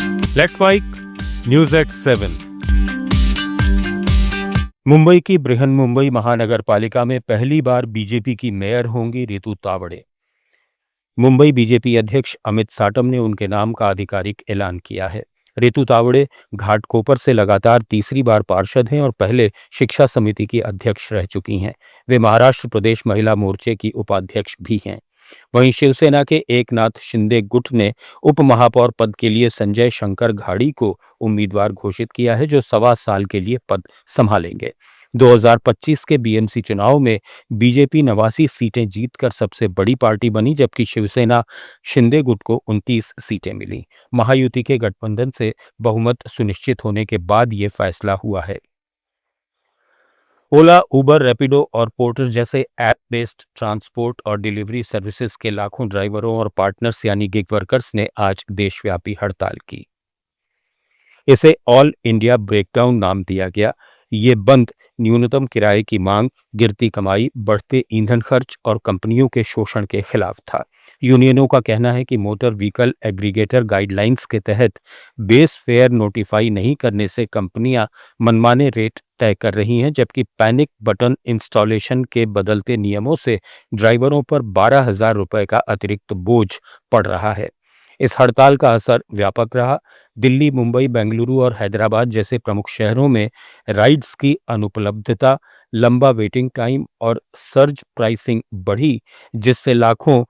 Let's make news at 7। Mumbai की बृहन्मुंबई महानगर पालिका में पहली बार बीजेपी की मेयर होंगी रितु तावड़े। मुंबई बीजेपी अध्यक्ष अमित साटम ने उनके नाम का आधिकारिक ऐलान किया है। रितु तावड़े घाटकोपर से लगातार तीसरी बार पार्षद हैं और पहले शिक्षा समिति की अध्यक्ष रह चुकी हैं। वे महाराष्ट्र प्रदेश महिला मोर्चे की उपाध्यक्ष भी हैं। वहीं शिवसेना के एकनाथ शिंदे गुट ने उप महापौर पद के लिए संजय शंकर घाड़ी को उम्मीदवार घोषित किया है, जो 1.25 साल के लिए पद संभालेंगे। 2025 के बीएमसी चुनाव में बीजेपी 89 सीटें जीतकर सबसे बड़ी पार्टी बनी, जबकि शिवसेना शिंदे गुट को 29 सीटें मिली। महायुति के गठबंधन से बहुमत सुनिश्चित होने के बाद ये फैसला हुआ है। ओला, उबर, रैपिडो और पोर्टर जैसे ऐप बेस्ड ट्रांसपोर्ट और डिलीवरी सर्विसेज के लाखों ड्राइवरों और पार्टनर्स यानी गिग वर्कर्स ने आज देशव्यापी हड़ताल की। इसे ऑल इंडिया ब्रेकडाउन नाम दिया गया। ये बंद न्यूनतम किराए की मांग, गिरती कमाई, बढ़ते ईंधन खर्च और कंपनियों के शोषण के खिलाफ था। यूनियनों का कहना है कि मोटर व्हीकल एग्रीगेटर गाइडलाइंस के तहत बेस फेयर नोटिफाई नहीं करने से कंपनियां मनमाने रेट तय कर रही हैं, जबकि पैनिक बटन इंस्टॉलेशन के बदलते नियमों से ड्राइवरों पर 12,000 रुपये का अतिरिक्त बोझ पड़ रहा है। इस हड़ताल का असर व्यापक रहा। दिल्ली, मुंबई, बेंगलुरु और हैदराबाद जैसे प्रमुख शहरों में राइड्स की अनुपलब्धता, लंबा वेटिंग टाइम और सर्ज प्राइसिंग बढ़ी, जिससे लाखों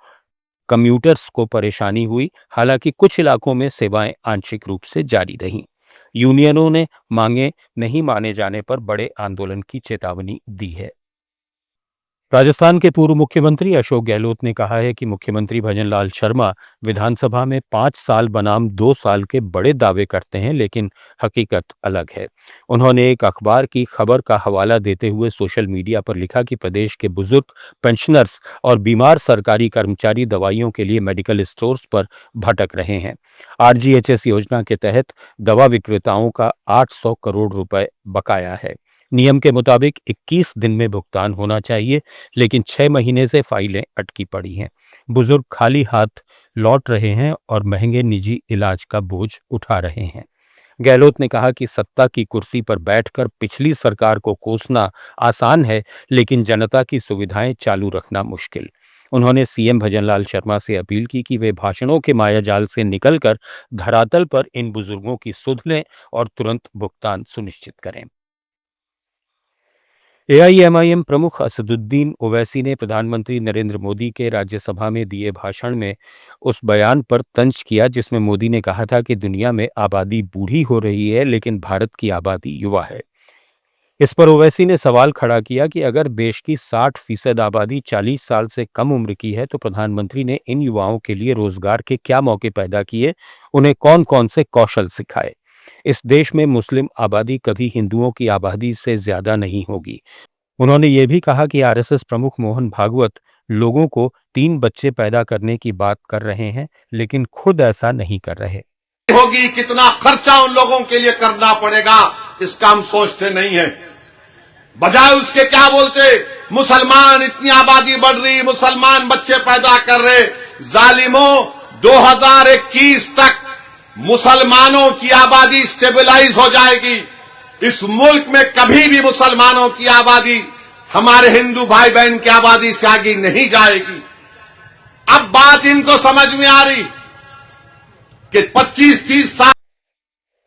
कम्यूटर्स को परेशानी हुई। हालांकि कुछ इलाकों में सेवाएं आंशिक रूप से जारी रहीं। यूनियनों ने मांगे नहीं माने जाने पर बड़े आंदोलन की चेतावनी दी है। राजस्थान के पूर्व मुख्यमंत्री अशोक गहलोत ने कहा है कि मुख्यमंत्री भजनलाल शर्मा विधानसभा में 5 साल बनाम 2 साल के बड़े दावे करते हैं, लेकिन हकीकत अलग है। उन्होंने एक अखबार की खबर का हवाला देते हुए सोशल मीडिया पर लिखा कि प्रदेश के बुजुर्ग, पेंशनर्स और बीमार सरकारी कर्मचारी दवाइयों के लिए मेडिकल स्टोर्स पर भटक रहे हैं। आरजीएचएस योजना के तहत दवा विक्रेताओं का 800 करोड़ रुपए बकाया है। नियम के मुताबिक 21 दिन में भुगतान होना चाहिए, लेकिन 6 महीने से फाइलें अटकी पड़ी हैं। बुजुर्ग खाली हाथ लौट रहे हैं और महंगे निजी इलाज का बोझ उठा रहे हैं। गहलोत ने कहा कि सत्ता की कुर्सी पर बैठकर पिछली सरकार को कोसना आसान है, लेकिन जनता की सुविधाएं चालू रखना मुश्किल। उन्होंने सीएम भजनलाल शर्मा से अपील की कि वे भाषणों के मायाजाल से निकलकर धरातल पर इन बुजुर्गों की सुध लें और तुरंत भुगतान सुनिश्चित करें। एआईएमआईएम प्रमुख असदुद्दीन ओवैसी ने प्रधानमंत्री नरेंद्र मोदी के राज्यसभा में दिए भाषण में उस बयान पर तंज किया जिसमें मोदी ने कहा था कि दुनिया में आबादी बूढ़ी हो रही है, लेकिन भारत की आबादी युवा है। इस पर ओवैसी ने सवाल खड़ा किया कि अगर देश की 60% आबादी 40 साल से कम उम्र की है, तो प्रधानमंत्री ने इन युवाओं के लिए रोजगार के क्या मौके पैदा किए, उन्हें कौन कौन से कौशल सिखाए। इस देश में मुस्लिम आबादी कभी हिंदुओं की आबादी से ज्यादा नहीं होगी। उन्होंने ये भी कहा कि आरएसएस प्रमुख मोहन भागवत लोगों को 3 बच्चे पैदा करने की बात कर रहे हैं, लेकिन खुद ऐसा नहीं कर रहे। होगी कितना खर्चा उन लोगों के लिए करना पड़ेगा, इसका हम सोचते नहीं है। बजाय उसके क्या बोलते, मुसलमान इतनी आबादी बढ़ रही, मुसलमान बच्चे पैदा कर रहे। जालिमों, 2021 तक मुसलमानों की आबादी स्टेबलाइज हो जाएगी। इस मुल्क में कभी भी मुसलमानों की आबादी हमारे हिंदू भाई बहन की आबादी से आगे नहीं जाएगी। अब बात इनको समझ में आ रही कि 25-30 साल।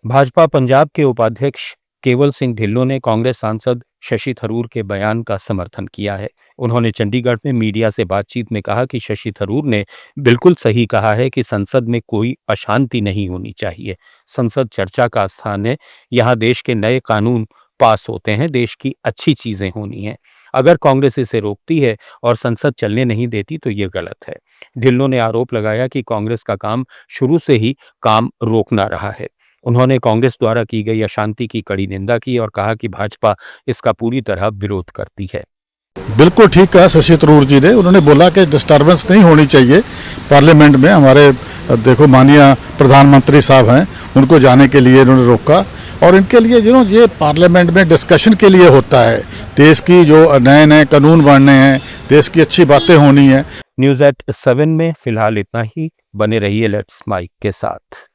भाजपा पंजाब के उपाध्यक्ष केवल सिंह ढिल्लों ने कांग्रेस सांसद शशि थरूर के बयान का समर्थन किया है। उन्होंने चंडीगढ़ में मीडिया से बातचीत में कहा कि शशि थरूर ने बिल्कुल सही कहा है कि संसद में कोई अशांति नहीं होनी चाहिए। संसद चर्चा का स्थान है। यहाँ देश के नए कानून पास होते हैं, देश की अच्छी चीजें होनी हैं। अगर कांग्रेस इसे रोकती है और संसद चलने नहीं देती तो ये गलत है। ढिल्लों ने आरोप लगाया कि कांग्रेस का काम शुरू से ही काम रोकना रहा है। उन्होंने कांग्रेस द्वारा की गई अशांति की कड़ी निंदा की और कहा कि भाजपा इसका पूरी तरह विरोध करती है। बिल्कुल ठीक कहा शशि थरूर जी ने। उन्होंने बोला कि डिस्टर्बेंस नहीं होनी चाहिए पार्लियामेंट में। हमारे देखो माननीय प्रधानमंत्री साहब हैं, उनको जाने के लिए उन्होंने रोका और इनके लिए ये पार्लियामेंट में डिस्कशन के लिए होता है। देश की जो नए नए कानून बनने हैं, देश की अच्छी बातें होनी है। न्यूज एट 7 में फिलहाल इतना ही। बने रहिए लेट्स माइक के साथ।